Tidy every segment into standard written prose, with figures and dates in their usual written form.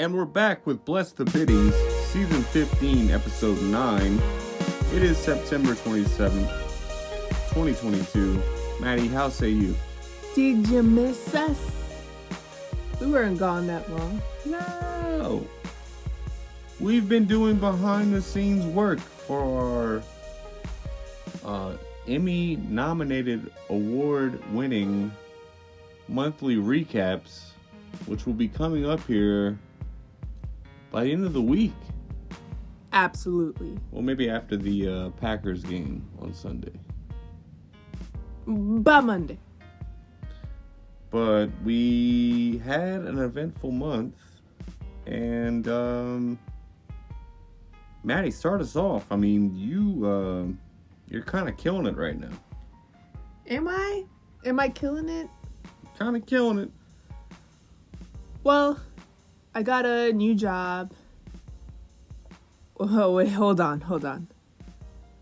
And we're back with Bless the Bitties, Season 15, Episode 9. It is September 27th, 2022. Maddie, how say you? Did you miss us? We weren't gone that long. No. We've been doing behind-the-scenes work for our Emmy-nominated, award-winning monthly recaps, which will be coming up here by the end of the week. Absolutely. Well, maybe after the Packers game on Sunday. By Monday. But we had an eventful month. And, Maddie, start us off. I mean, you're kind of killing it right now. Am I? Am I killing it? Kind of killing it. Well, I got a new job. Oh, wait, hold on.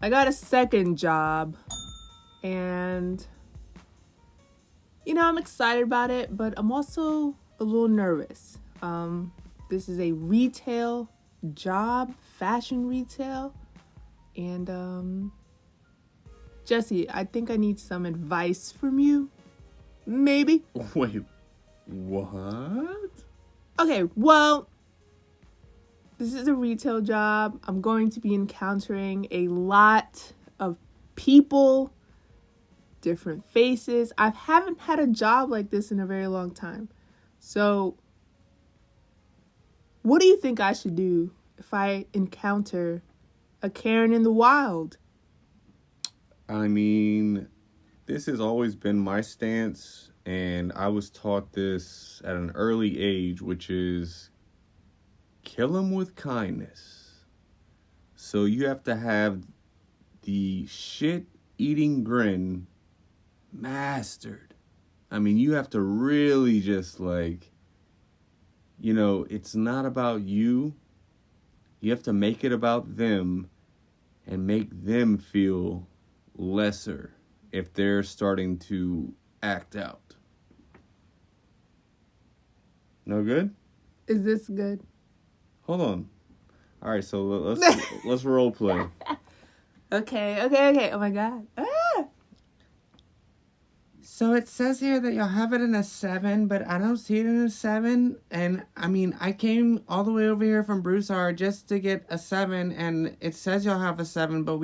I got a second job. And, I'm excited about it, but I'm also a little nervous. This is a retail job, fashion retail. And, Jesse, I think I need some advice from you. Maybe. Wait, what? Okay, well, this is a retail job. I'm going to be encountering a lot of people, different faces. I haven't had a job like this in a very long time. So, what do you think I should do if I encounter a Karen in the wild? I mean, this has always been my stance, and I was taught this at an early age, which is kill them with kindness. So you have to have the shit-eating grin mastered. I mean, you have to really just it's not about you. You have to make it about them and make them feel lesser if they're starting to act out. No good? Is this good? Hold on. All right, so let's role play. Okay. Oh my God. So it says here that you'll have it in a 7, but I don't see it in a 7. And I mean, I came all the way over here from Broussard just to get a 7, and it says you'll have a 7, but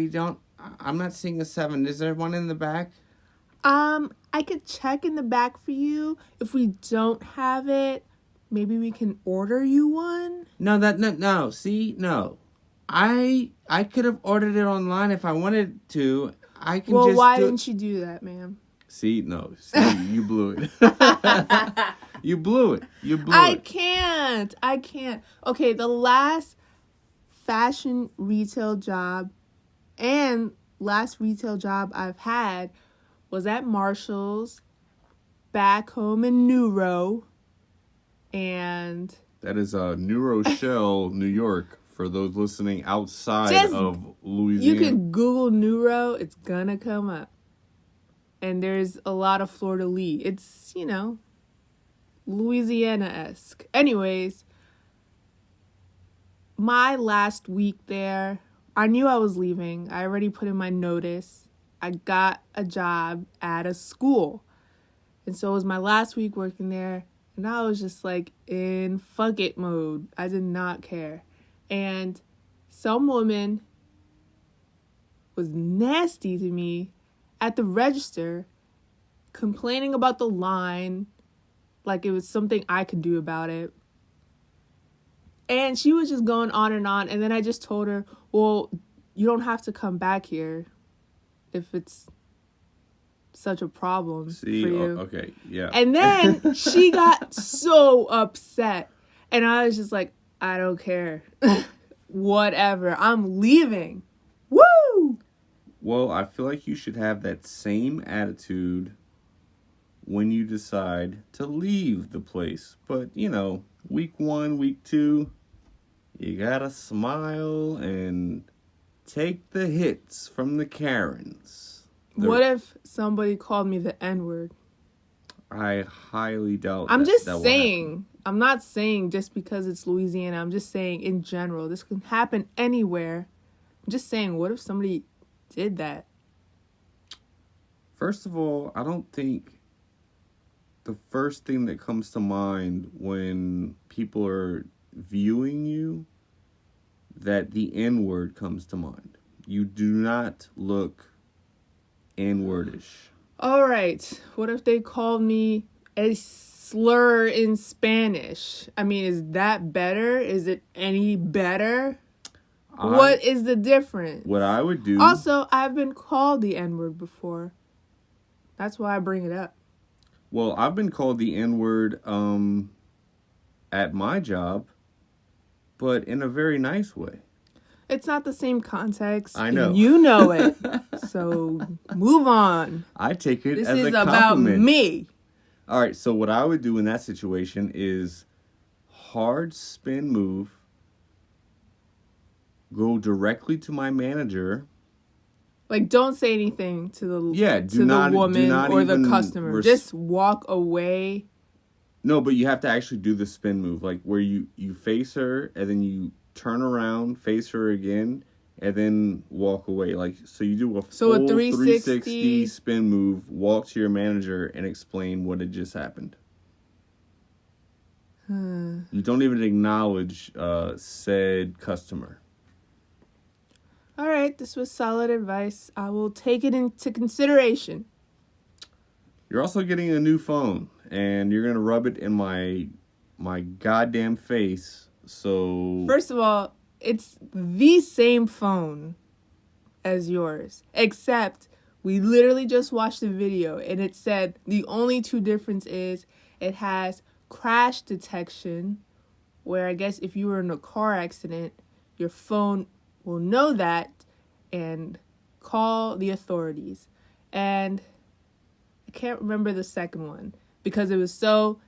I'm not seeing a 7. Is there one in the back? I could check in the back for you. If we don't have it, maybe we can order you one. No. See, no. I could have ordered it online if I wanted to. Well, why didn't you do that, ma'am? See, no. See, you blew it. You blew it. I can't. Okay, the last fashion retail job and last retail job I've had was at Marshall's, back home in New Row, and... That is New Rochelle, New York, for those listening outside of Louisiana. You can Google New Row, it's gonna come up. And there's a lot of fleur-de-lis. It's, Louisiana-esque. Anyways, my last week there, I knew I was leaving. I already put in my notice. I got a job at a school. And so it was my last week working there. And I was just in fuck it mode. I did not care. And some woman was nasty to me at the register, complaining about the line like it was something I could do about it. And she was just going on. And then I just told her, well, you don't have to come back here if it's such a problem for you. Okay, yeah. And then she got so upset. And I was just like, I don't care. Whatever. I'm leaving. Woo! Well, I feel like you should have that same attitude when you decide to leave the place. But, week 1, week 2, you gotta smile and take the hits from the Karens. What if somebody called me the N-word? I highly doubt I'm that just that will saying. happen. I'm not saying just because it's Louisiana. I'm just saying in general. This can happen anywhere. I'm just saying, what if somebody did that? First of all, I don't think the first thing that comes to mind when people are viewing you, that the N-word comes to mind. You do not look N-wordish. All right. What if they called me a slur in Spanish? I mean, is that better? Is it any better? What is the difference? What I would do... Also, I've been called the N-word before. That's why I bring it up. Well, I've been called the N-word at my job, but in a very nice way. It's not the same context. I know. You know it. So move on. I take it This as is a about compliment. me. All right, so what I would do in that situation is hard spin move, go directly to my manager. Like, don't say anything to the woman or the customer. Just walk away. No, but you have to actually do the spin move, like where you face her and then you turn around, face her again, and then walk away. Like, so you do a full 360 spin move, walk to your manager, and explain what had just happened. You don't even acknowledge said customer. All right, this was solid advice. I will take it into consideration. You're also getting a new phone, and you're gonna rub it in my goddamn face. So first of all, it's the same phone as yours, except we literally just watched the video, and it said the only two difference is it has crash detection, where I guess if you were in a car accident, your phone will know that and call the authorities. And I can't remember the second one because it was so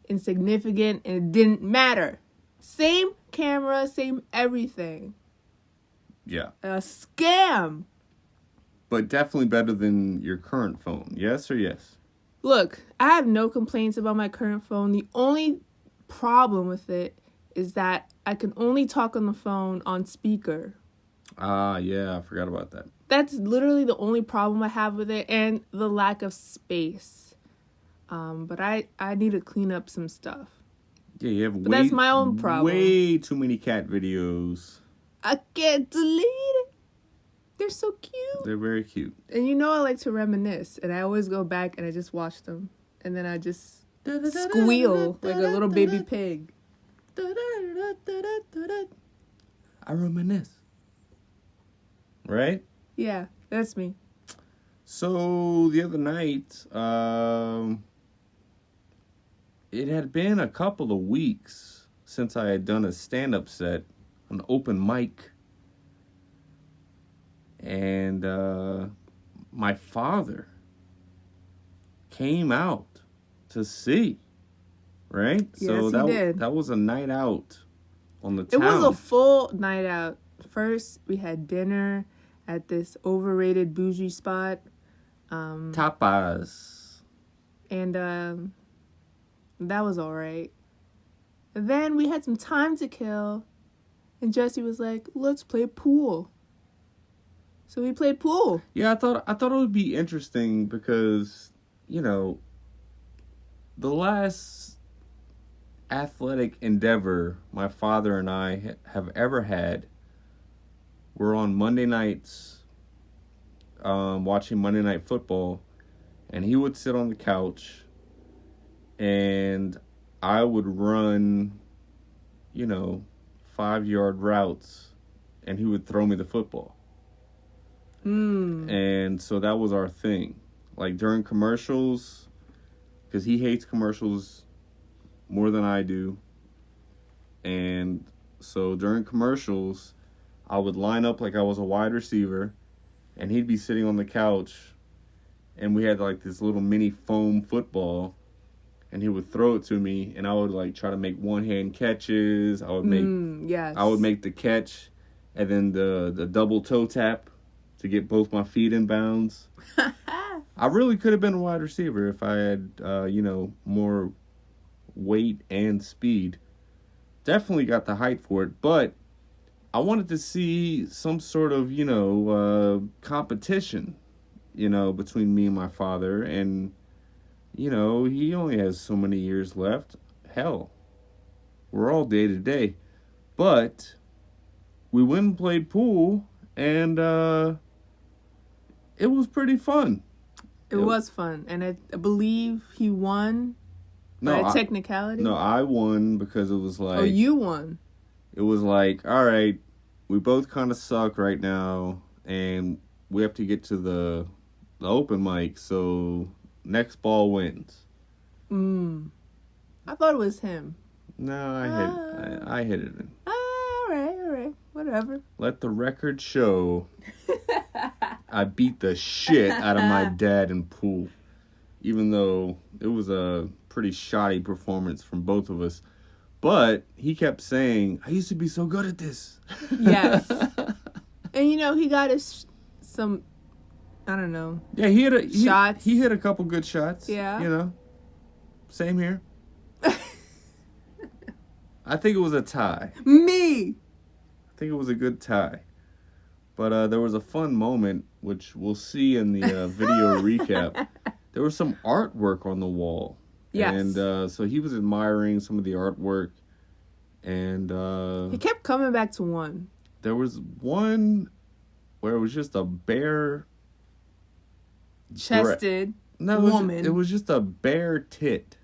insignificant and it didn't matter. Same camera, same everything. Yeah. A scam. But definitely better than your current phone. Yes or yes? Look, I have no complaints about my current phone. The only problem with it is that I can only talk on the phone on speaker. Yeah, I forgot about that. That's literally the only problem I have with it, and the lack of space. But I need to clean up some stuff. Yeah, you have that's my own problem. Way too many cat videos. I can't delete it. They're so cute. They're very cute. And you know I like to reminisce, and I always go back and I just watch them. And then I just squeal like a little baby pig. I reminisce. Right? Yeah, that's me. So the other night, it had been a couple of weeks since I had done a stand-up set, an open mic. And my father came out to see, right? Yes, so he did. That was a night out on the town. It was a full night out. First, we had dinner at this overrated bougie spot. Tapas. And that was all right. And then we had some time to kill. And Jesse was like, let's play pool. So we played pool. Yeah, I thought it would be interesting because, you know, the last athletic endeavor my father and I have ever had were on Monday nights watching Monday Night Football, and he would sit on the couch and I would run, 5-yard routes and he would throw me the football. And so that was our thing. Like during commercials, because he hates commercials more than I do. And so during commercials, I would line up like I was a wide receiver, and he'd be sitting on the couch, and we had like this little mini foam football, and he would throw it to me, and I would like try to make one-hand catches. I would make the catch, and then the double toe tap to get both my feet in bounds. I really could have been a wide receiver if I had, more weight and speed. Definitely got the height for it, but I wanted to see some sort of, competition, between me and my father. And, he only has so many years left. Hell, we're all day to day. But we went and played pool, and it was pretty fun. It was fun, and I believe he won by a technicality. No, I won because it was like... Oh, you won. It was like, all right, we both kind of suck right now, and we have to get to the open mic, so next ball wins. I thought it was him. No, I hit it in. All right, whatever. Let the record show I beat the shit out of my dad in pool, even though it was a pretty shoddy performance from both of us. But he kept saying, I used to be so good at this. Yes. And, he got us some, I don't know. Yeah, he hit shots. He hit a couple good shots. Yeah. Same here. I think it was a tie. Me! I think it was a good tie. But there was a fun moment, which we'll see in the video recap. There was some artwork on the wall. Yes. And so he was admiring some of the artwork. And he kept coming back to one. There was one where it was just a bare... chested woman. It was just a bare tit.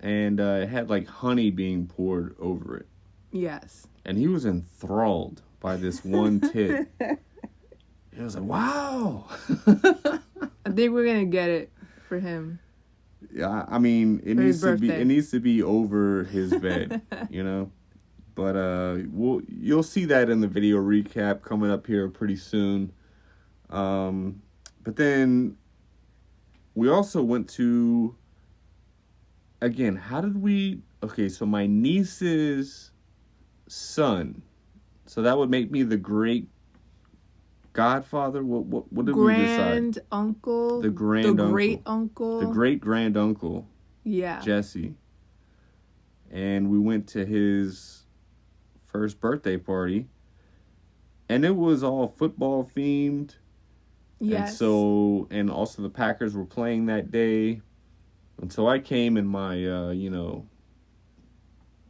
And it had like honey being poured over it. Yes. And he was enthralled by this one tit. He was like, wow. I think we're going to get it for him. Yeah, I mean, it needs to be over his bed, But you'll see that in the video recap coming up here pretty soon. But then we also went to, again, so my niece's son, so that would make me the great godfather. What did we decide? Uncle. The great uncle. The great grand uncle. Yeah. Jesse. And we went to his first birthday party. And it was all football themed. Yes. And also the Packers were playing that day. And so I came in my,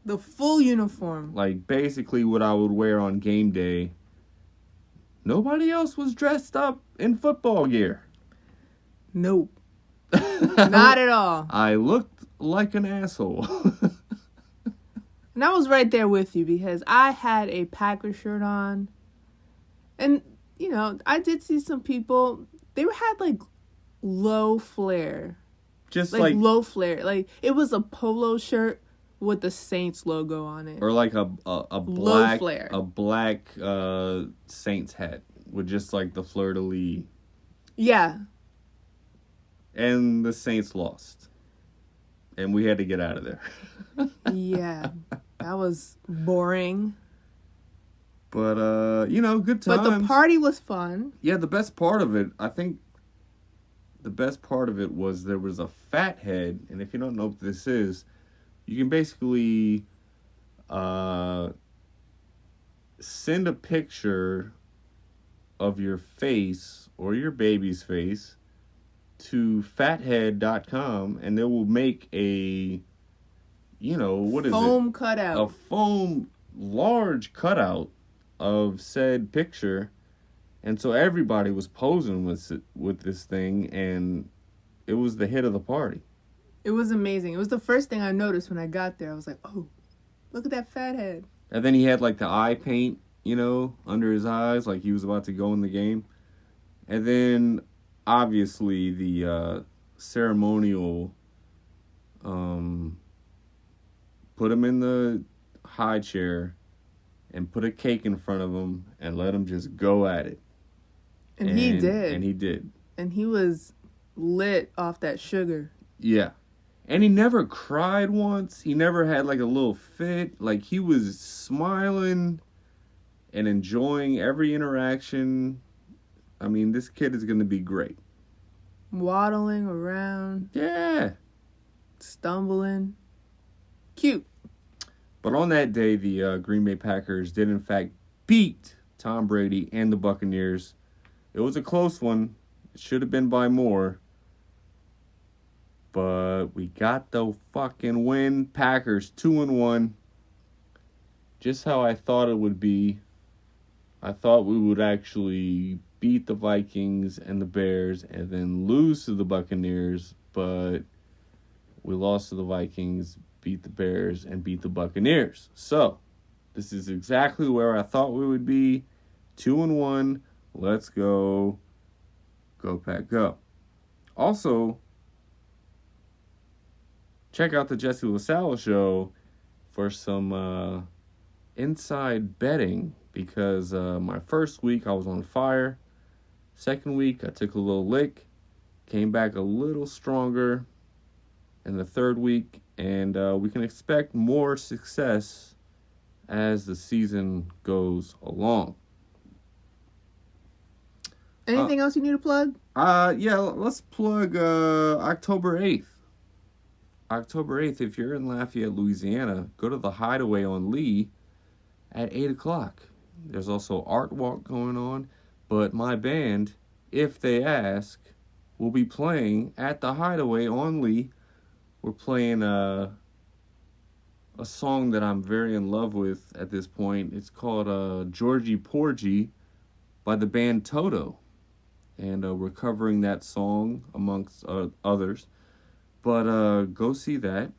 the full uniform. Like basically what I would wear on game day. Nobody else was dressed up in football gear. Nope. Not at all. I looked like an asshole. And I was right there with you because I had a Packer shirt on. And, I did see some people, they had like low flare. Just like low flare. Like it was a polo shirt with the Saints logo on it. Or like a black flare. A black Saints hat with just like the fleur-de-lis. Yeah. And the Saints lost. And we had to get out of there. Yeah. That was boring. But good times. But the party was fun. Yeah, the best part of it, I think was there was a fat head, and if you don't know what this is, you can basically send a picture of your face or your baby's face to fathead.com, and they will make a, what is it? Foam cutout. A foam large cutout of said picture. And so everybody was posing with this thing, and it was the hit of the party. It was amazing. It was the first thing I noticed when I got there. I was like, oh, look at that fat head. And then he had like the eye paint, under his eyes, like he was about to go in the game. And then obviously the ceremonial put him in the high chair and put a cake in front of him and let him just go at it. And he did. And he did. And he was lit off that sugar. Yeah. And he never cried once. He never had like a little fit. Like he was smiling and enjoying every interaction. I mean, this kid is going to be great. Waddling around. Yeah. Stumbling. Cute. But on that day, the Green Bay Packers did, in fact, beat Tom Brady and the Buccaneers. It was a close one. It should have been by more. But we got the fucking win. Packers 2-1. Just how I thought it would be. I thought we would actually beat the Vikings and the Bears and then lose to the Buccaneers. But we lost to the Vikings, beat the Bears, and beat the Buccaneers. So, this is exactly where I thought we would be. 2-1. Let's go. Go, Pack, go. Also, check out the Jesse LaSalle show for some inside betting because my first week I was on fire. Second week I took a little lick, came back a little stronger in the third week, and we can expect more success as the season goes along. Anything else you need to plug? Yeah, let's plug October 8th. October 8th, if you're in Lafayette, Louisiana, go to the Hideaway on Lee at 8 o'clock. There's also art walk going on, but my band, If They Ask, will be playing at the Hideaway on Lee. We're playing a song that I'm very in love with at this point. It's called Georgie Porgy by the band Toto. And we're covering that song amongst others. But go see that.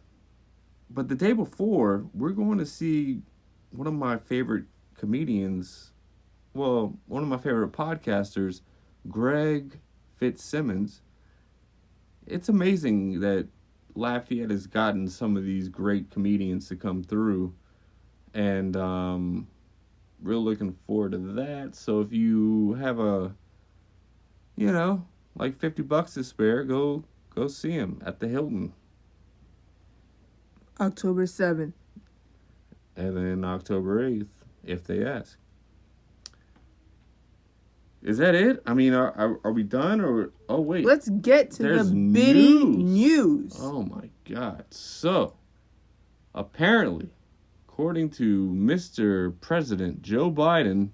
But the day before, we're going to see one of my favorite comedians, well, one of my favorite podcasters, Greg Fitzsimmons. It's amazing that Lafayette has gotten some of these great comedians to come through. And real looking forward to that. So if you have like $50 to spare, go see him at the Hilton. October 7th. And then October 8th, If They Ask. Is that it? I mean, are we done? Or oh, wait. Let's get to There's the Bitty news. Oh, my God. So, apparently, according to Mr. President Joe Biden,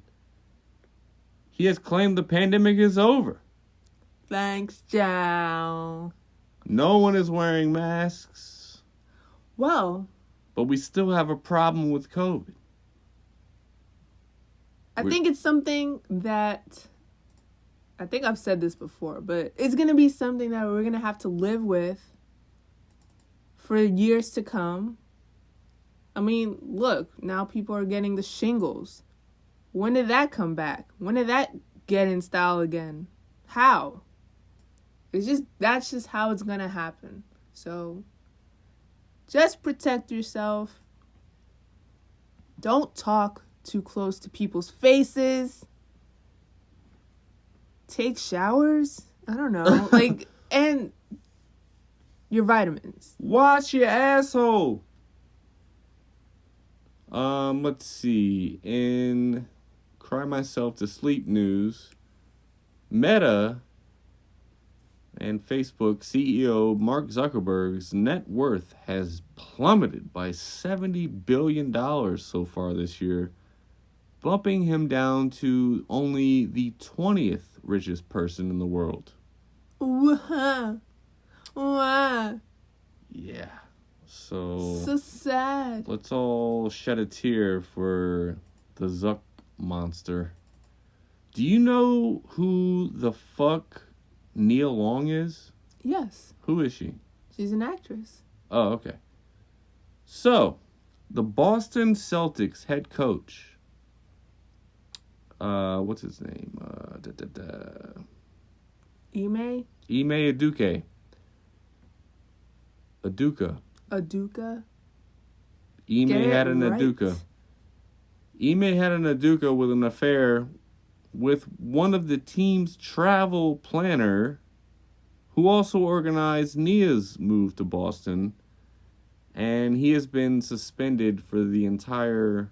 he has claimed the pandemic is over. Thanks, Joe. No one is wearing masks. Well, But we still have a problem with COVID. I think it's something that, I think I've said this before, but it's going to be something that we're going to have to live with for years to come. I mean, look, now people are getting the shingles. When did that come back? When did that get in style again? How? That's just how it's going to happen. So, just protect yourself. Don't talk too close to people's faces. Take showers. I don't know. And your vitamins. Wash your asshole. Let's see. In Cry Myself to Sleep news, Meta and Facebook CEO Mark Zuckerberg's net worth has plummeted by $70 billion so far this year, bumping him down to only the 20th richest person in the world. Wow. Yeah. So sad. let's all shed a tear for the Zuck monster. Do you know who the fuck Nia Long is? Yes. Who is she? She's an actress. Oh, okay. So, the Boston Celtics head coach, what's his name? Ime Aduka. Ime had an Aduka. Ime had an Aduka with an affair with one of the team's travel planner, who also organized Nia's move to Boston, and he has been suspended for the entire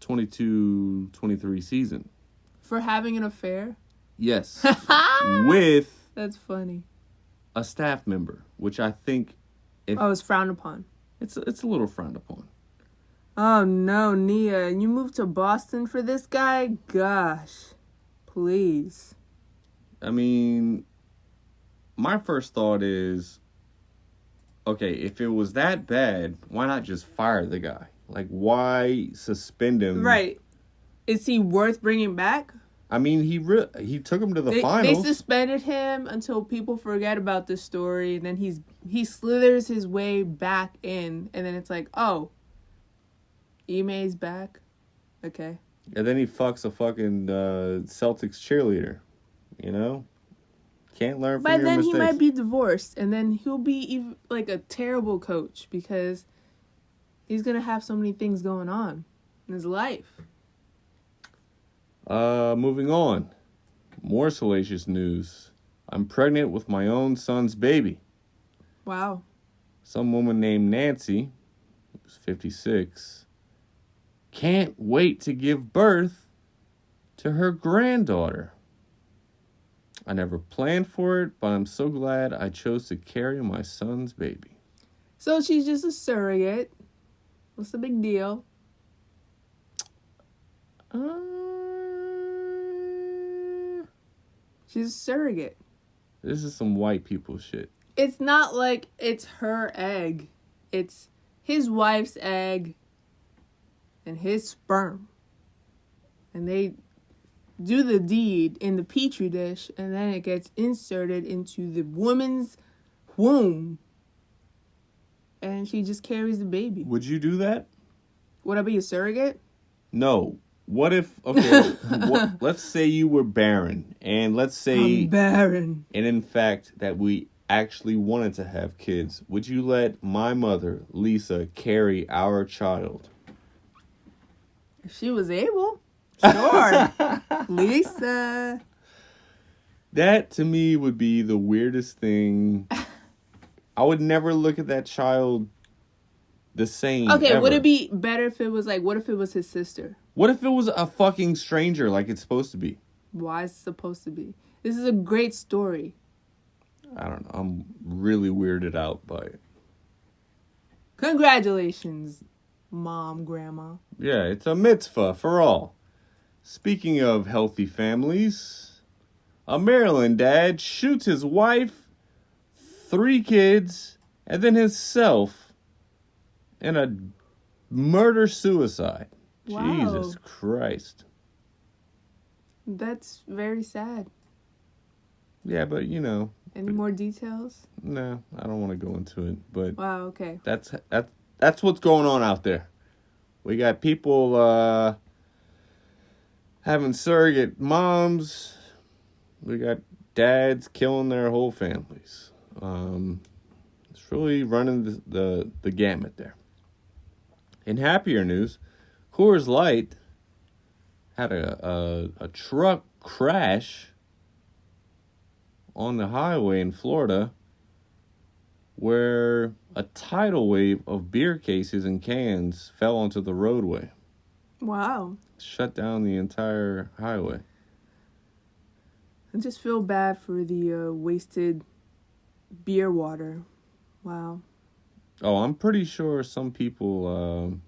22-23 season. For having an affair? Yes. With That's funny. a staff member, which I think It's frowned upon. it's a little frowned upon. Oh no, Nia, you moved to Boston for this guy? Gosh. Please. I mean, my first thought is, okay, if it was that bad, why not just fire the guy? Like, why suspend him? Right. Is he worth bringing back? I mean, he took him to the They finals. suspended him until people forget about this story, and then he slithers his way back in, and then it's like, oh, Ime's back. Okay. And then he fucks a fucking Celtics cheerleader. You know? Can't learn from By your then mistakes. he might be divorced, and then he'll be even, like a terrible coach because he's gonna have so many things going on in his life. Moving on. More salacious news. I'm pregnant with my own son's baby. Wow. Some woman named Nancy, who's 56, can't wait to give birth to her granddaughter. I never planned for it, but I'm so glad I chose to carry my son's baby. So she's just a surrogate. What's the big deal? She's a surrogate. This is some white people shit. It's not like it's her egg. It's his wife's egg and his sperm. And they do the deed in the petri dish, and then it gets inserted into the woman's womb. And she just carries the baby. Would you do that? Would I be a surrogate? No. What if, okay, let's say you were barren, and let's say, I'm barren. and in fact, that we actually wanted to have kids. Would you let my mother, Lisa, carry our child? If she was able, sure. Lisa. That, to me, would be the weirdest thing. I would never look at that child the same. Okay, ever. would it be better if it was like, what if it was his sister? What if it was a fucking stranger like it's supposed to be? Why is it supposed to be? This is a great story. I don't know. I'm really weirded out by it. Congratulations, Mom, Grandma. Yeah, it's a mitzvah for all. Speaking of healthy families, a Maryland dad shoots his wife, 3 kids, and then himself in a murder-suicide. Wow. Jesus Christ. That's very sad. Yeah, but you know. Any more details? No, I don't want to go into it. But Wow, okay. that's what's going on out there. We got people having surrogate moms. We got dads killing their whole families. It's really running the gamut there. In happier news, Coors Light had a truck crash on the highway in Florida where a tidal wave of beer cases and cans fell onto the roadway. Wow. Shut down the entire highway. I just feel bad for the wasted beer water. Wow. Oh, I'm pretty sure some people,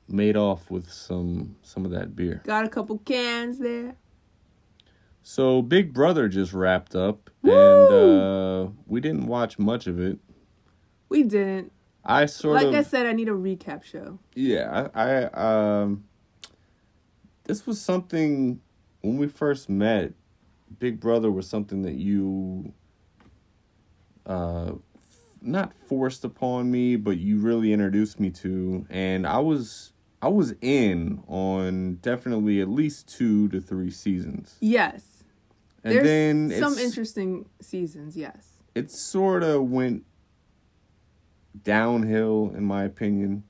made off with some of that beer. Got a couple cans there. So Big Brother just wrapped up, Woo! and we didn't watch much of it. We didn't. I said, I need a recap show. Yeah, I this was something when we first met. Big Brother was something that you not forced upon me, but you really introduced me to, and I was in on definitely at least 2 to 3 seasons. Yes. And There's then some interesting seasons, yes. It sort of went downhill, in my opinion.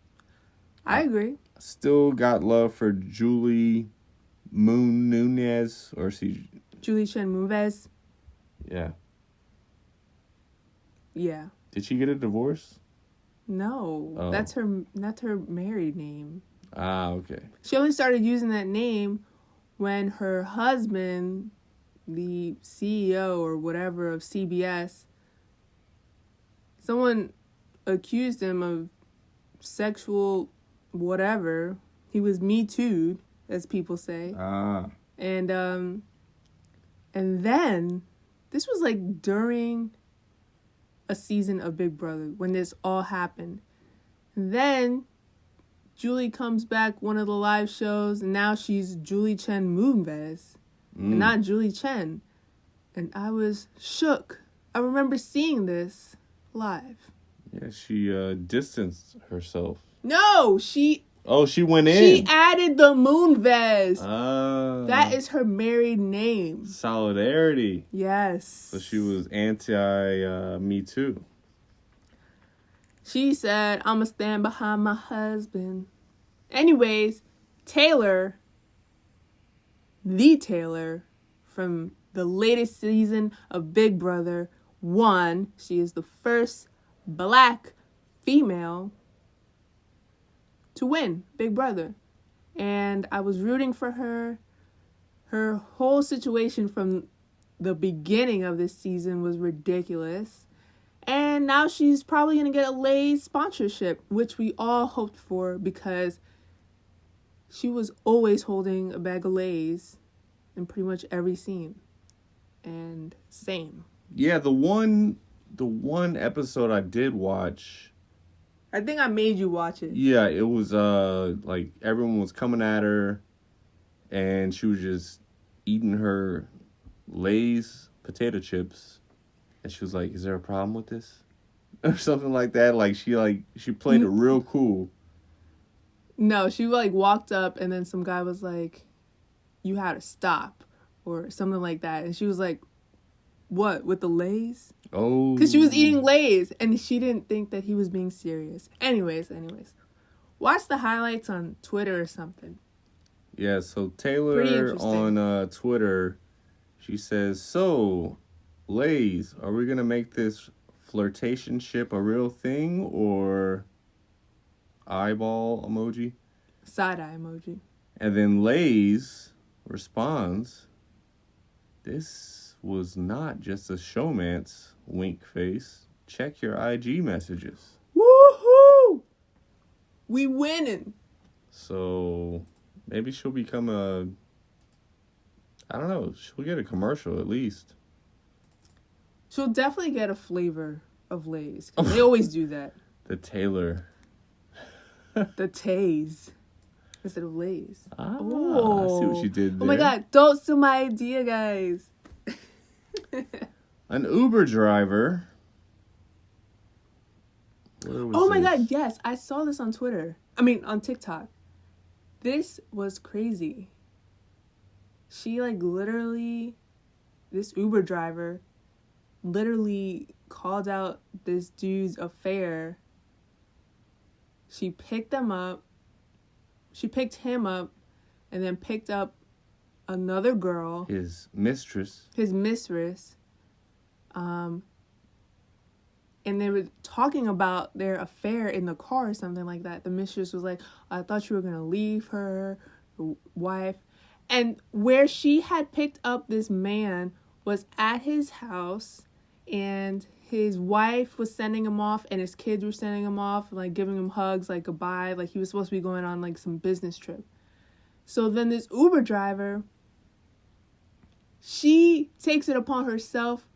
I agree. Still got love for Julie Nunez, or Julie Chen Moves. Yeah. Yeah. Did she get a divorce? No, that's her married name. Ah, okay. She only started using that name when her husband, the CEO or whatever of CBS, someone accused him of sexual whatever. He was Me Too'd, as people say. Ah. And then this was like during a season of Big Brother when this all happened. And then Julie comes back one of the live shows, and now she's Julie Chen Moonves, and not Julie Chen. And I was shook. I remember seeing this live. Yeah, she distanced herself. No, she went in. She added the Moonves. Ah. That is her married name. Solidarity. Yes. So she was anti Me Too. She said, "I'ma stand behind my husband." Anyways, Taylor, the Taylor from the latest season of Big Brother, won. She is the first black female to win Big Brother. And I was rooting for her. Her whole situation from the beginning of this season was ridiculous. And now she's probably going to get a Lay's sponsorship, which we all hoped for because she was always holding a bag of Lay's in pretty much every scene. And same. Yeah, the one episode I did watch. I think I made you watch it. Yeah, it was like everyone was coming at her and she was just eating her Lay's potato chips. And she was like, "Is there a problem with this?" Or something like that. She played it real cool. No, she walked up and then some guy was like, "You had to stop," or something like that. And she was like, "What, with the Lay's?" Oh. Because she was eating Lay's and she didn't think that he was being serious. Anyways. Watch the highlights on Twitter or something. Yeah, so Taylor on Twitter, she says, "So, Lay's, are we going to make this flirtationship a real thing or eyeball emoji?" Side-eye emoji. And then Lay's responds, "This was not just a showmance, wink face. Check your IG messages." Woohoo! We winning. So maybe she'll become I don't know, she'll get a commercial at least. She'll definitely get a flavor of Lay's. They always do that. The Taylor. The Tays. Instead of Lay's. Ah, I see what you did there. Oh my god, don't steal my idea, guys. An Uber driver. Oh my god, yes. I saw this on Twitter. On TikTok. This was crazy. She literally, this Uber driver literally called out this dude's affair. She picked him up, and then picked up another girl. His mistress. And they were talking about their affair in the car or something like that. The mistress was like, "I thought you were going to leave her wife." And where she had picked up this man was at his house, and his wife was sending him off, and his kids were sending him off, giving him hugs, goodbye, he was supposed to be going on some business trip. So then this Uber driver, she takes it upon herself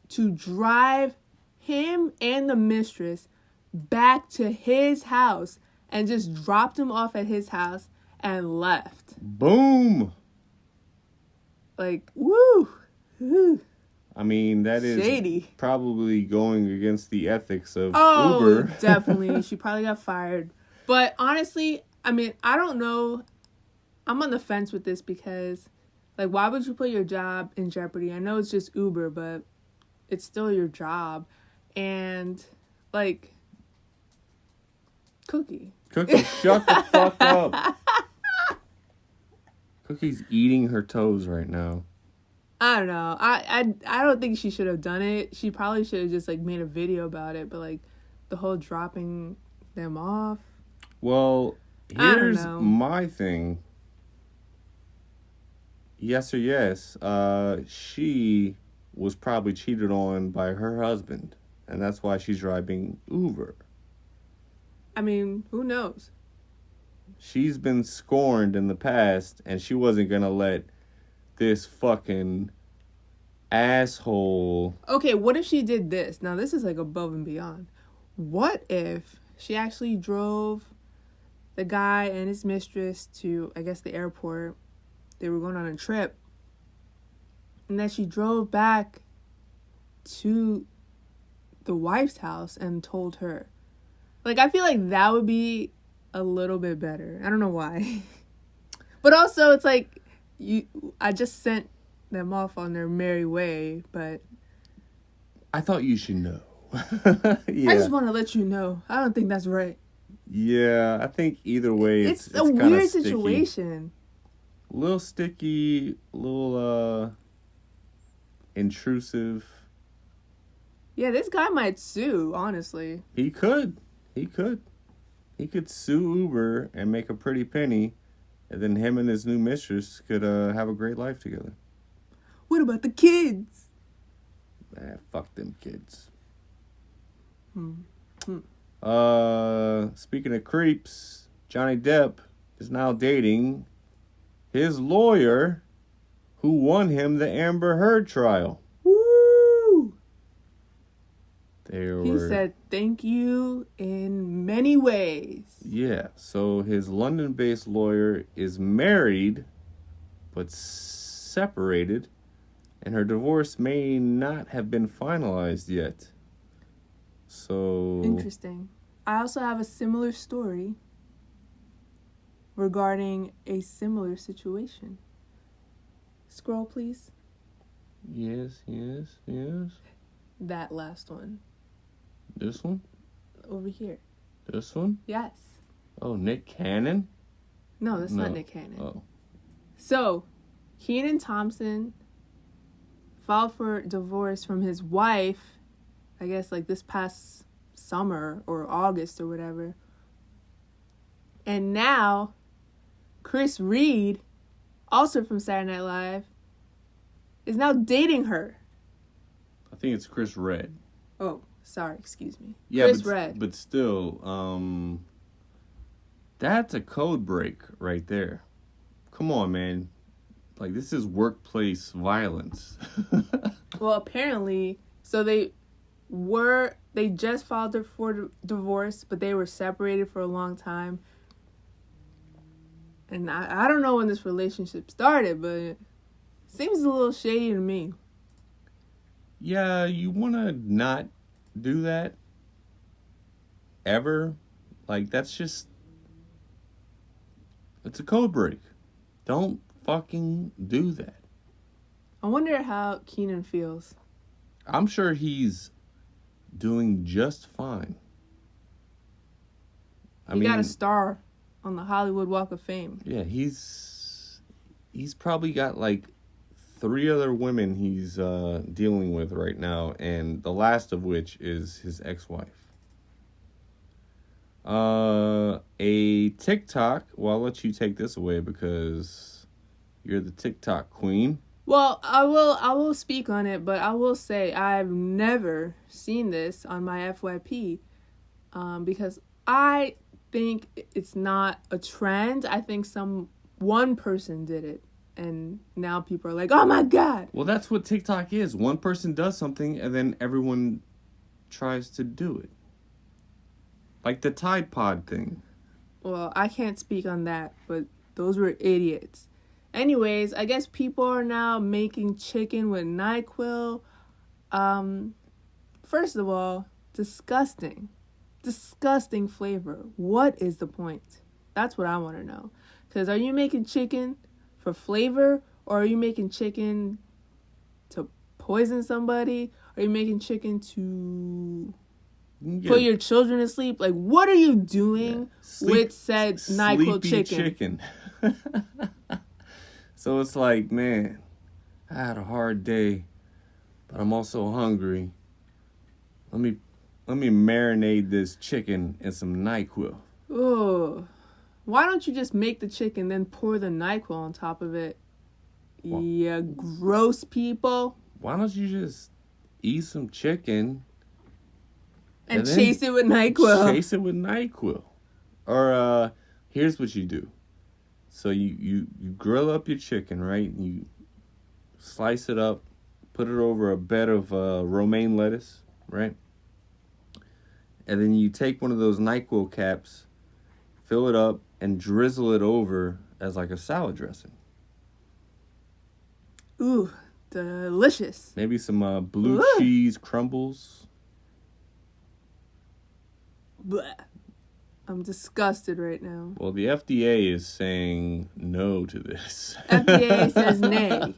to drive him and the mistress back to his house and just dropped him off at his house and left. Boom! Woo! That is shady. Probably going against the ethics of Uber. Oh, Definitely. She probably got fired. But honestly, I don't know. I'm on the fence with this because, why would you put your job in jeopardy? I know it's just Uber, but it's still your job. And, Cookie, shut the fuck up. Cookie's eating her toes right now. I don't know. I don't think she should have done it. She probably should have just, made a video about it. But, the whole dropping them off. Well, I don't Here's know. my thing. Yes or yes. She was probably cheated on by her husband, and that's why she's driving Uber. I mean, who knows? She's been scorned in the past, and she wasn't gonna let this fucking asshole. Okay, what if she did this? Now, this is like above and beyond. What if she actually drove the guy and his mistress to, I guess, the airport? They were going on a trip. And then she drove back to the wife's house and told her. Like, I feel like that would be a little bit better. I don't know why. But also, it's like, I just sent them off on their merry way, but I thought you should know. I just want to let you know. I don't think that's right. Yeah, I think either way, It's a kinda weird sticky. situation. A little sticky, a little intrusive. Yeah, this guy might sue, honestly. He could sue Uber and make a pretty penny, and then him and his new mistress could have a great life together. What about the kids? Fuck them kids. Hmm. Speaking of creeps, Johnny Depp is now dating his lawyer who won him the Amber Heard trial. Woo! He He said thank you in many ways. Yeah, so his London-based lawyer is married, but separated, and her divorce may not have been finalized yet. So... Interesting. I also have a similar story regarding a similar situation. Scroll, please. Yes. That last one. This one? Over here. This one? Yes. Oh, Nick Cannon? No, that's not Nick Cannon. Oh. So, Kenan Thompson filed for divorce from his wife, I guess like this past summer or August or whatever. And now, Chris Reed, also from Saturday Night Live, is now dating her. I think it's Chris Red. Oh, sorry, excuse me. Yeah, Chris Red. But still, that's a code break right there. Come on, man. Like, this is workplace violence. Well, apparently, so they just filed for divorce, but they were separated for a long time. And I don't know when this relationship started, but it seems a little shady to me. Yeah, you want to not do that ever. Like, that's just... It's a code break. Don't fucking do that. I wonder how Kenan feels. I'm sure he's doing just fine. He got a star on the Hollywood Walk of Fame. Yeah, he's probably got like 3 other women he's dealing with right now, and the last of which is his ex-wife. A TikTok. Well, I'll let you take this away because you're the TikTok queen. Well, I will speak on it, but I will say I've never seen this on my FYP, because I think it's not a trend. I think one person did it, and now people are like, "Oh my God!" Well, that's what TikTok is. One person does something, and then everyone tries to do it. Like the Tide Pod thing. Well, I can't speak on that, but those were idiots. Anyways, I guess people are now making chicken with NyQuil. First of all, disgusting. Disgusting flavor. What is the point? That's what I want to know. Because are you making chicken for flavor, or are you making chicken to poison somebody? Are you making chicken to put your children to sleep? Like, what are you doing with said NyQuil chicken? So it's like, man, I had a hard day, but I'm also hungry. Let me marinate this chicken in some NyQuil. Oh, Why don't you just make the chicken, then pour the NyQuil on top of it? Well, Yeah, gross people. why don't you just eat some chicken And then chase it with NyQuil. chase it with NyQuil? Or here's what you do. So you grill up your chicken, right? You slice it up, put it over a bed of romaine lettuce, right? And then you take one of those NyQuil caps, fill it up, and drizzle it over as like a salad dressing. Ooh, delicious. Maybe some blue cheese crumbles. Blech. I'm disgusted right now. Well, the FDA is saying no to this. FDA says nay.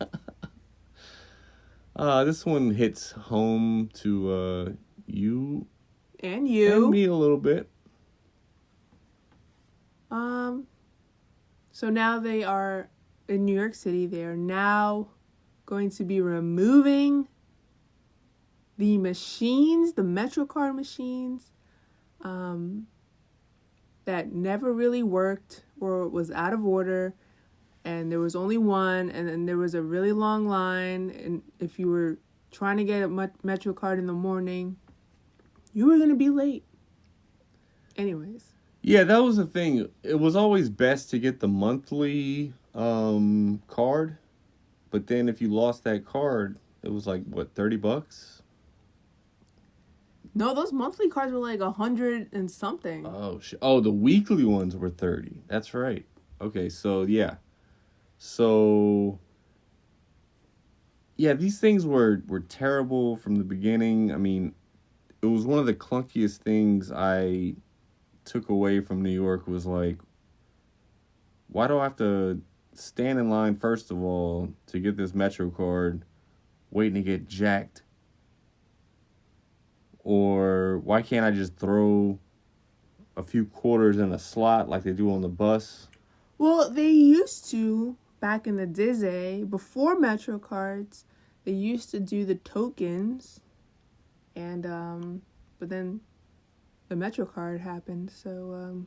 This one hits home to you And you. and me a little bit. So now they are in New York City. They are now going to be removing the machines, the MetroCard machines, that never really worked or was out of order, and there was only one, and then there was a really long line, and if you were trying to get a MetroCard in the morning, you were going to be late. Anyways. Yeah, that was the thing. It was always best to get the monthly card, but then if you lost that card, it was like, what, $30? No, those monthly cards were like 100 and something. Oh, shit. Oh, the weekly ones were 30. That's right. Okay, so, yeah. So, yeah, these things were terrible from the beginning. I mean, it was one of the clunkiest things I took away from New York was like, why do I have to stand in line, first of all, to get this Metro card, waiting to get jacked? Or why can't I just throw a few quarters in a slot like they do on the bus? Well, they used to, back in the day, before Metro cards, they used to do the tokens, and but then the Metro card happened, so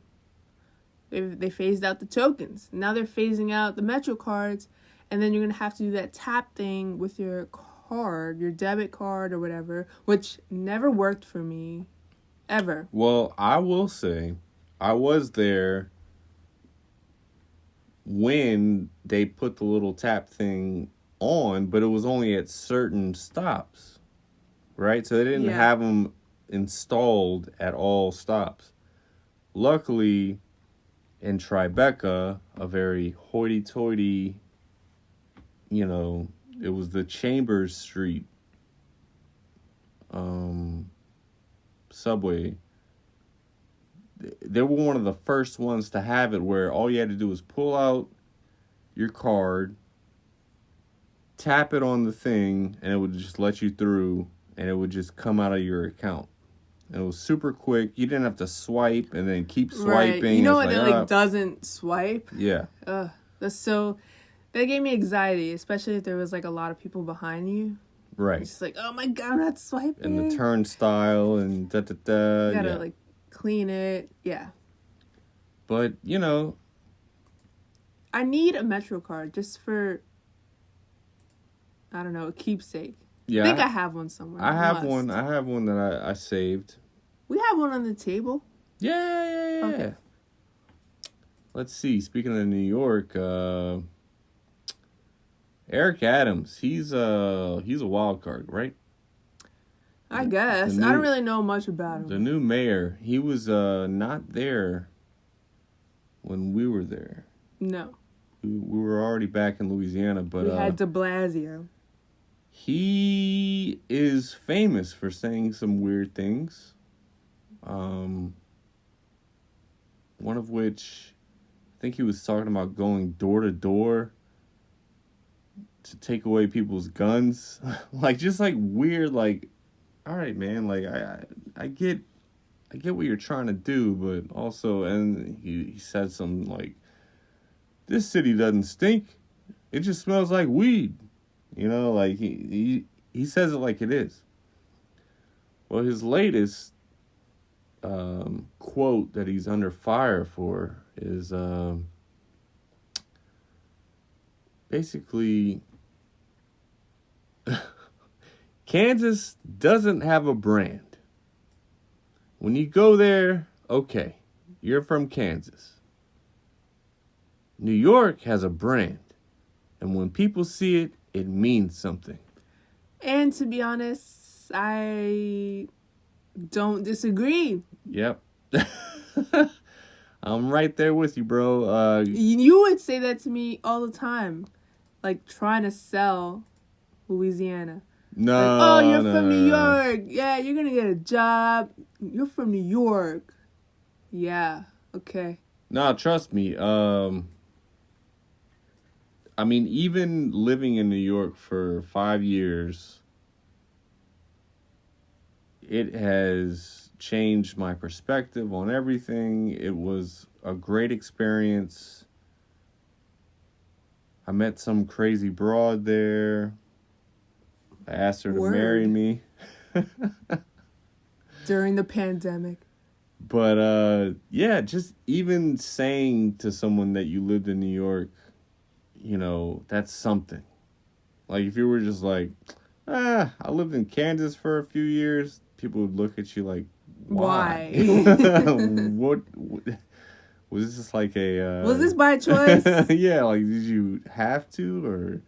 they phased out the tokens. Now they're phasing out the Metro cards, and then you're gonna have to do that tap thing with your card, your debit card or whatever, which never worked for me, ever. Well, I will say, I was there when they put the little tap thing on, but it was only at certain stops, right? So they didn't have them installed at all stops. Luckily, in Tribeca, a very hoity-toity, it was the Chambers Street subway. They were one of the first ones to have it where all you had to do was pull out your card, tap it on the thing, and it would just let you through, and it would just come out of your account. And it was super quick. You didn't have to swipe and then keep swiping. Right. You know what? It doesn't swipe. Yeah. That gave me anxiety, especially if there was like a lot of people behind you. Right. It's just like, oh my god, I'm not swiping. And the turnstile and da-da-da. You gotta clean it. Yeah. But, I need a Metro card just for, I don't know, a keepsake. Yeah. I think I have one somewhere. I have one that I saved. We have one on the table. Yeah. Okay. Let's see. Speaking of New York, Eric Adams, he's a wild card, right? I guess. I don't really know much about him. The new mayor, he was not there when we were there. No. We were already back in Louisiana, but we had De Blasio. He is famous for saying some weird things. One of which, I think he was talking about going door to door to take away people's guns. Just weird, all right, man, I get what you're trying to do, but also, and he said some this city doesn't stink, it just smells like weed. He says it like it is. Well, his latest quote that he's under fire for is basically Kansas doesn't have a brand. When you go there, okay, you're from Kansas. New York has a brand. And when people see it, it means something. And to be honest, I don't disagree. Yep. I'm right there with you, bro. You would say that to me all the time. Like trying to sell Louisiana. No. Like, oh, you're from New No. York. Yeah, you're going to get a job. You're from New York. Yeah, okay. No, trust me. I mean, even living in New York for 5 years, it has changed my perspective on everything. It was a great experience. I met some crazy broad there. I asked her to marry me. During the pandemic. But, yeah, just even saying to someone that you lived in New York, you know, that's something. Like, if you were just like, I lived in Kansas for a few years, people would look at you like, why? What was this just like a... was this by choice? Yeah, like, did you have to, or...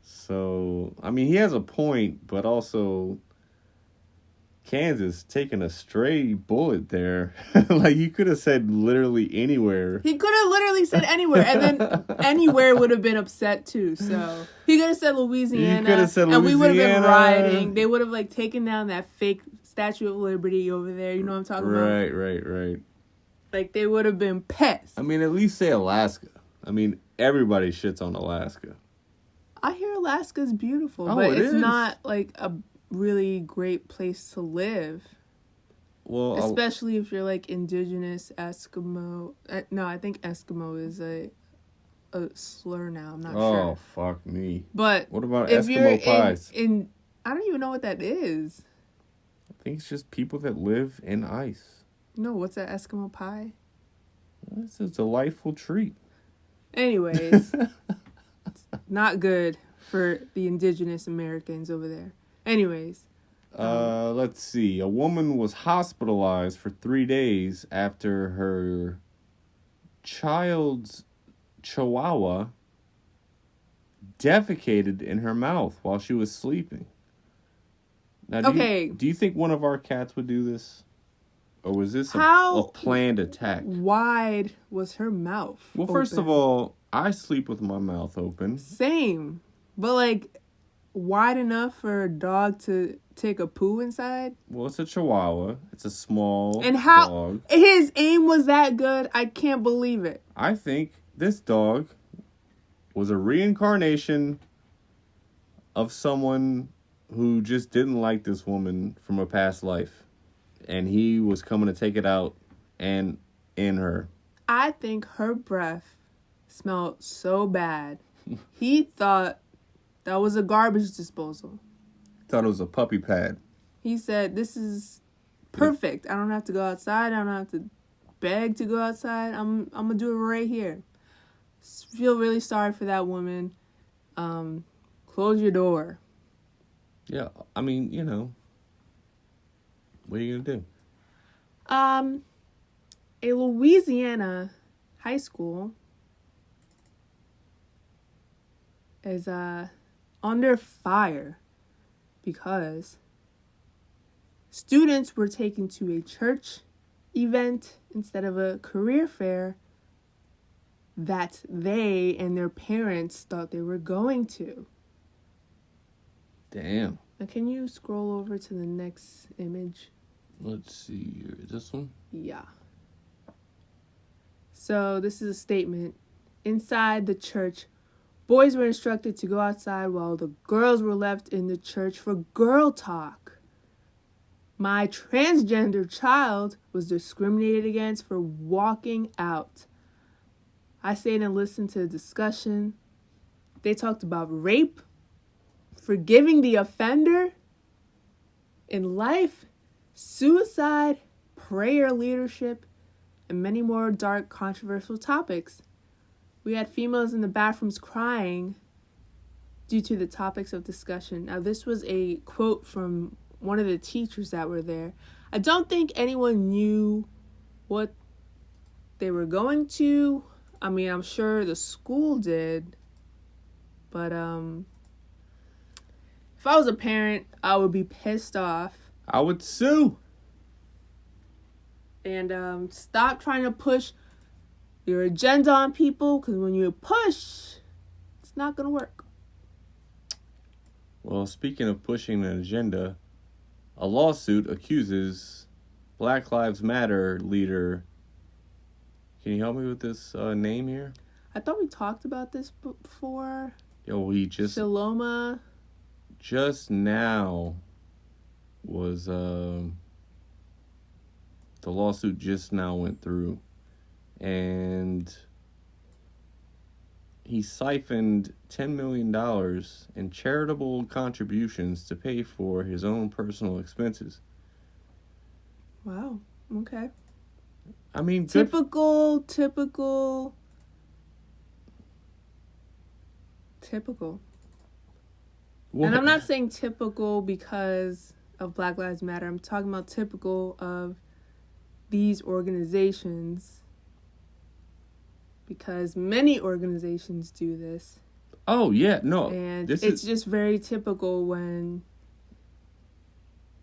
So, I mean, he has a point, but also Kansas taking a stray bullet there. Like, you could have said literally anywhere. He could have literally said anywhere, and then anywhere would have been upset too. So he could have said Louisiana, and we would have been rioting. They would have like taken down that fake Statue of Liberty over there. You know what I'm talking about? Right. Like they would have been pissed. I mean, at least say Alaska. I mean, everybody shits on Alaska. I hear Alaska's beautiful, Oh, but it it's is. not like a really great place to live. Well, especially if you're like indigenous Eskimo. No, I think Eskimo is a slur now. I'm not sure. Oh, fuck me. But what about if Eskimo you're pies? in I don't even know what that is. I think it's just people that live in ice. No, what's that Eskimo pie? It's a delightful treat. Anyways, it's not good for the indigenous Americans over there. Anyways. Let's see. A woman was hospitalized for 3 days after her child's chihuahua defecated in her mouth while she was sleeping. Now, do you think one of our cats would do this? Or was this a planned attack? Wide was her mouth? Well, first of all, I sleep with my mouth open. Same. But, like, wide enough for a dog to take a poo inside? Well, it's a chihuahua. It's a small and how dog. His aim was that good? I can't believe it. I think this dog was a reincarnation of someone who just didn't like this woman from a past life. And he was coming to take it out and in her. I think her breath smelled so bad. He thought that was a garbage disposal. Thought it was a puppy pad. He said, this is perfect. I don't have to go outside. I don't have to beg to go outside. I'm going to do it right here. Feel really sorry for that woman. Close your door. Yeah, I mean, you know. What are you going to do? A Louisiana high school is under fire because students were taken to a church event instead of a career fair that they and their parents thought they were going to. Damn. Now, can you scroll over to the next image? Let's see here. Is this one? Yeah. So this is a statement. Inside the church, boys were instructed to go outside while the girls were left in the church for girl talk. My transgender child was discriminated against for walking out. I stayed and listened to the discussion. They talked about rape, forgiving the offender, in life, suicide, prayer leadership, and many more dark, controversial topics. We had females in the bathrooms crying due to the topics of discussion. Now, this was a quote from one of the teachers that were there. I don't think anyone knew what they were going to. I mean, I'm sure the school did. But, if I was a parent, I would be pissed off. I would sue. And stop trying to push your agenda on people, because when you push, it's not going to work. Well, speaking of pushing an agenda, a lawsuit accuses Black Lives Matter leader. Can you help me with this name here? I thought we talked about this before. Yo, we just... Shaloma. Just now was... the lawsuit just now went through. And he siphoned $10 million in charitable contributions to pay for his own personal expenses. Wow. Okay. I mean, typical. What? And I'm not saying typical because of Black Lives Matter. I'm talking about typical of these organizations, because many organizations do this. Oh, yeah, no. And it's just very typical when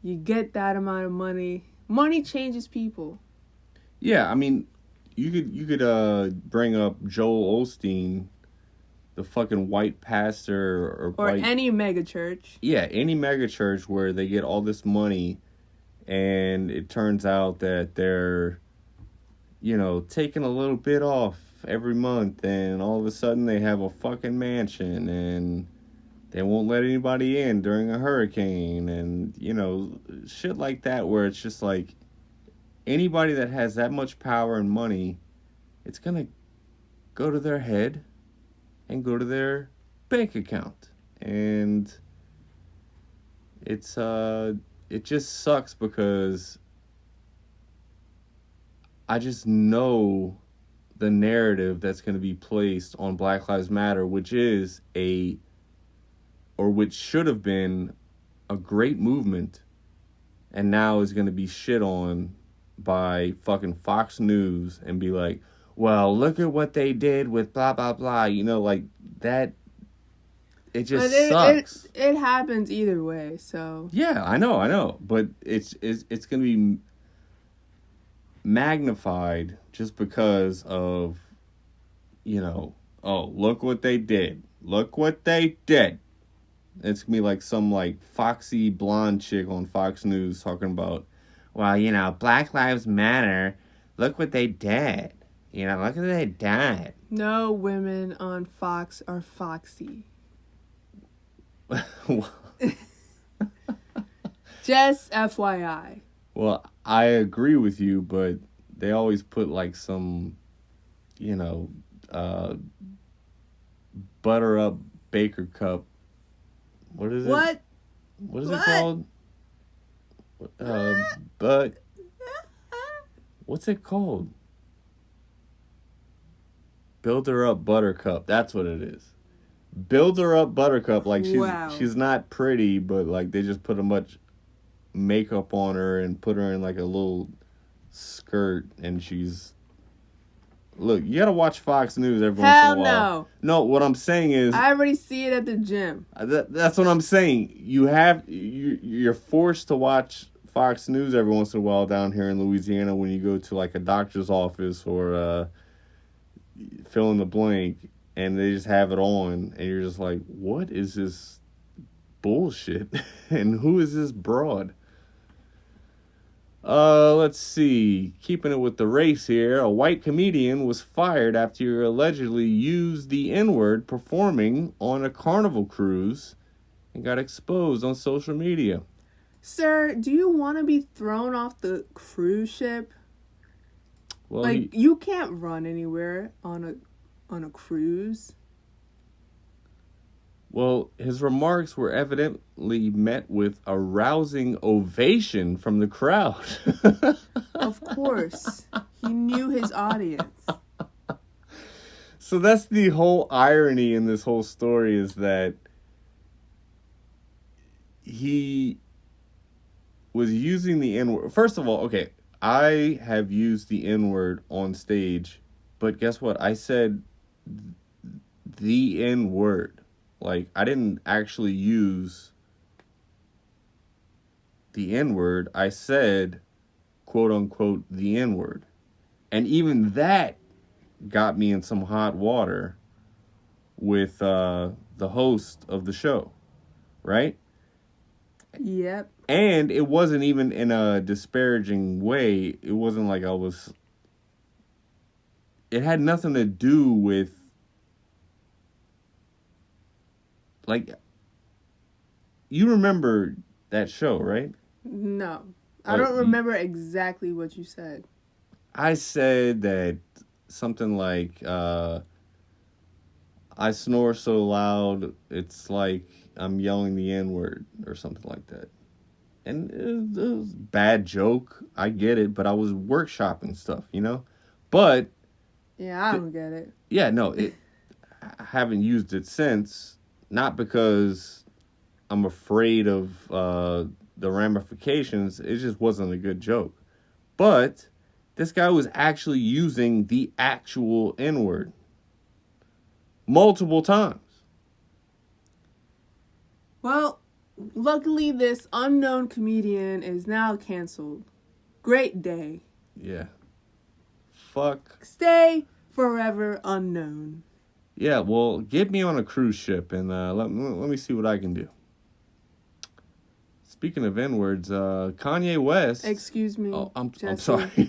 you get that amount of money. Money changes people. Yeah, I mean, you could bring up Joel Osteen, the fucking white pastor or any mega church. Yeah, any mega church where they get all this money and it turns out that they're, taking a little bit off every month, and all of a sudden they have a fucking mansion and they won't let anybody in during a hurricane, and, shit like that, where it's just like anybody that has that much power and money, it's gonna go to their head and go to their bank account. And it's it just sucks because I just know the narrative that's going to be placed on Black Lives Matter, which should have been a great movement, and now is going to be shit on by fucking Fox News and be like, well, look at what they did with blah, blah, blah. Like that. It just sucks. It happens either way, so. Yeah, I know. But it's going to be magnified just because of, oh, look what they did. Look what they did. It's going to be like some like foxy blonde chick on Fox News talking about, well, Black Lives Matter. Look what they did. Look what they did. No women on Fox are foxy. Just FYI. Well, I agree with you, but they always put like some, butter up Baker cup. What is it? What is it called? But what's it called? Build her up buttercup. That's what it is. Build her up buttercup. Like she's not pretty, but like they just put a much makeup on her and put her in like a little skirt, and she's... Look, you gotta watch Fox News every once in a while. Hell no. No, what I'm saying is... I already see it at the gym. That's what I'm saying. You're forced to watch Fox News every once in a while down here in Louisiana when you go to like a doctor's office or fill in the blank, and they just have it on, and you're just like, what is this bullshit? And who is this broad? Let's see. Keeping it with the race here, a white comedian was fired after he allegedly used the N-word performing on a Carnival cruise and got exposed on social media. Sir, do you want to be thrown off the cruise ship? Well, you can't run anywhere on a cruise. Well, his remarks were evidently met with a rousing ovation from the crowd. Of course. He knew his audience. So that's the whole irony in this whole story, is that he was using the N word. First of all, okay, I have used the N word on stage, but guess what? I said the N word. Like, I didn't actually use the N word. I said, quote unquote, the N word. And even that got me in some hot water with the host of the show, right? Yep. And it wasn't even in a disparaging way. It wasn't like I was. It had nothing to do with. Like, you remember that show, right? No. I don't remember exactly what you said. I said that something like, I snore so loud, it's like I'm yelling the N word or something like that. And it was a bad joke. I get it, but I was workshopping stuff, you know? But. Yeah, I don't get it. Yeah, no, I haven't used it since. Not because I'm afraid of the ramifications. It just wasn't a good joke. But this guy was actually using the actual N-word multiple times. Well, luckily this unknown comedian is now canceled. Great day. Yeah. Fuck. Stay forever unknown. Yeah, well, get me on a cruise ship and let me see what I can do. Speaking of N-words, Kanye West... Excuse me, Oh, I'm Jesse. sorry.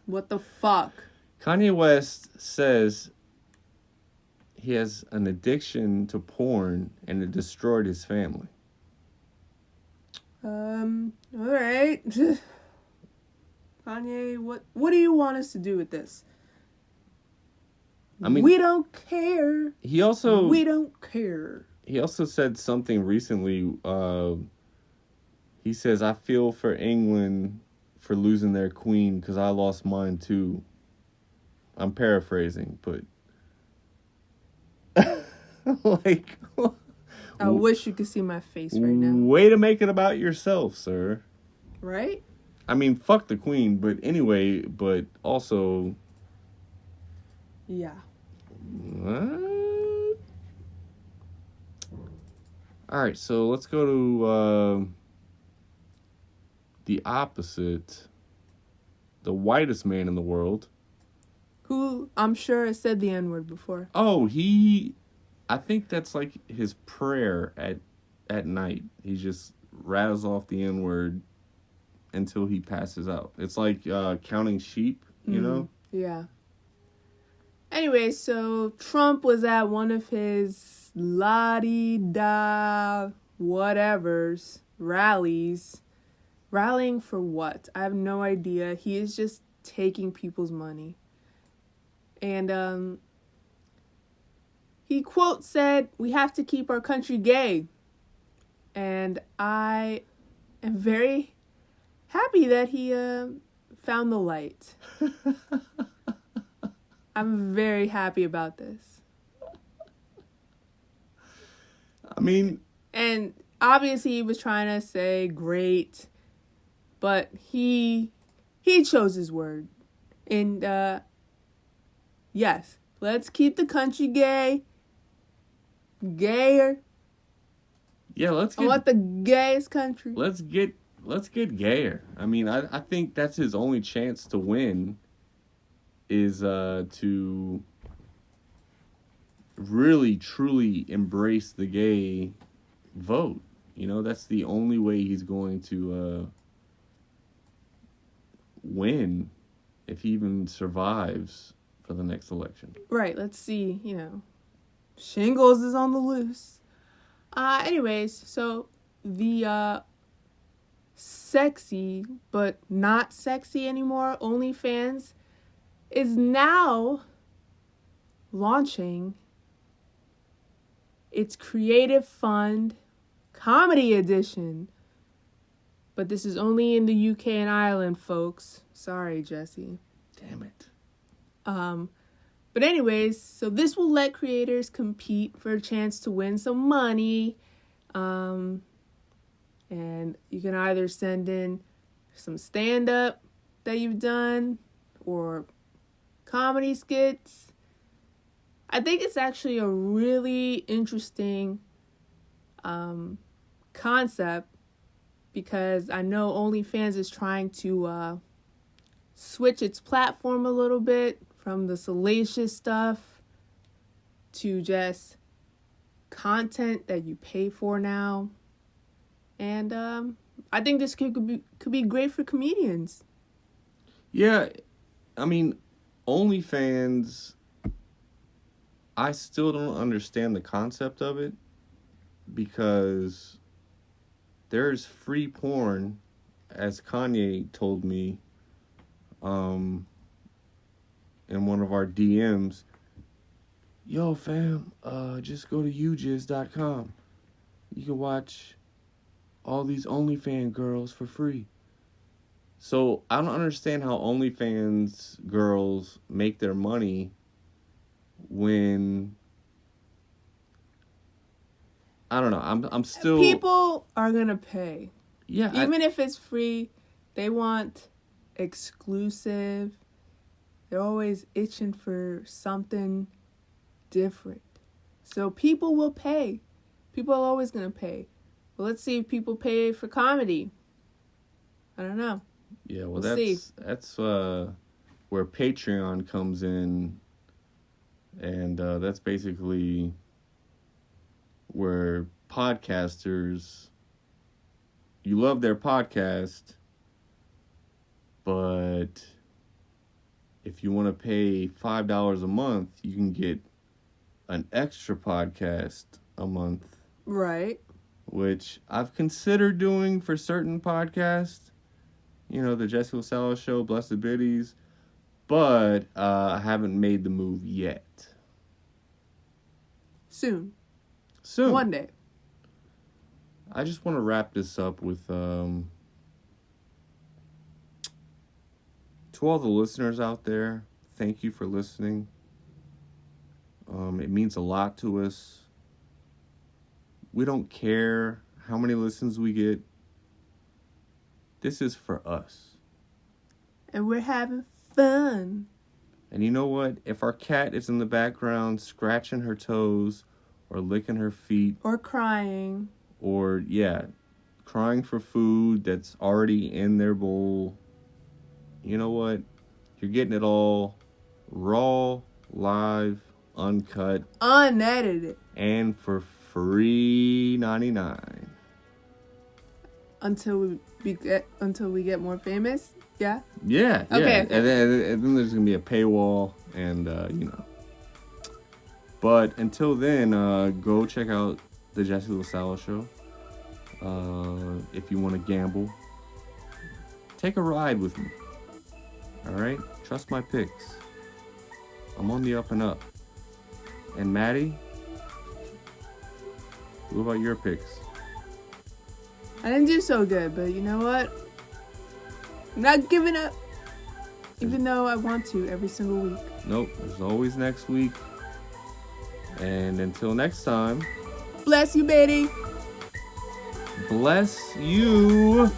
What the fuck? Kanye West says he has an addiction to porn and it destroyed his family. Alright. Kanye, what do you want us to do with this? I mean, we don't care. We don't care. He also said something recently. He says, I feel for England for losing their queen because I lost mine too. I'm paraphrasing, but like, I wish you could see my face right now. Way to make it about yourself, sir. Right? I mean, fuck the queen, but anyway, but also... Yeah. What? Alright, so let's go to the opposite. The whitest man in the world. Who, I'm sure, has said the N-word before. Oh, I think that's like his prayer at night. He just rattles off the N-word until he passes out. It's like counting sheep, you know? Yeah. Anyway, so Trump was at one of his la-di-da whatevers rallies. Rallying for what? I have no idea. He is just taking people's money. And he quote said, "We have to keep our country gay." And I am very happy that he found the light. I'm very happy about this. I mean... And obviously he was trying to say great, but he chose his word. And yes, let's keep the country gay. Gayer. Yeah, I want the gayest country. Let's get gayer. I mean, I think that's his only chance to win is to really truly embrace the gay vote. You know, that's the only way he's going to win if he even survives for the next election. Right, let's see, you know. Shingles is on the loose. Anyways, so the sexy but not sexy anymore OnlyFans is now launching It's Creative Fund Comedy Edition. But this is only in the UK and Ireland, folks. Sorry, Jesse. Damn it. But anyways, so this will let creators compete for a chance to win some money. And you can either send in some stand-up that you've done or comedy skits. I think it's actually a really interesting concept because I know OnlyFans is trying to switch its platform a little bit from the salacious stuff to just content that you pay for now. And I think this could be great for comedians. Yeah, I mean, OnlyFans, I still don't understand the concept of it because there's free porn, as Kanye told me in one of our DMs. Yo, fam, just go to ujiz.com. You can watch all these OnlyFans girls for free. So I don't understand how OnlyFans girls make their money when, I don't know. I'm still, People are gonna pay. yeah. Even if it's free, they want exclusive. They're always itching for something different. So people will pay. People are always gonna pay. Well, let's see if people pay for comedy. I don't know. Yeah, well, We'll see. that's where Patreon comes in, and that's basically where podcasters, you love their podcast, but if you want to pay $5 a month, you can get an extra podcast a month, Right. which I've considered doing for certain podcasts. You know, the Jesse LaSalle Show, Blessed Bitties, but I haven't made the move yet. Soon. Soon. One day. I just want to wrap this up with, to all the listeners out there, thank you for listening. It means a lot to us. We don't care how many listens we get. This is for us. And we're having fun. And you know what? If our cat is in the background scratching her toes or licking her feet Or crying. or, crying for food that's already in their bowl, you know what? You're getting it all raw, live, uncut, Unedited. and for free 99. Until we get more famous. Yeah. Yeah. Okay. And then there's gonna be a paywall, and But until then, go check out the Jesse LaSalle Show. If you want to gamble, take a ride with me. All right, trust my picks. I'm on the up and up. And Maddie, what about your picks? I didn't do so good, but you know what? I'm not giving up. Even though I want to every single week. Nope, there's always next week. And until next time, Bless you, Bitty. bless you.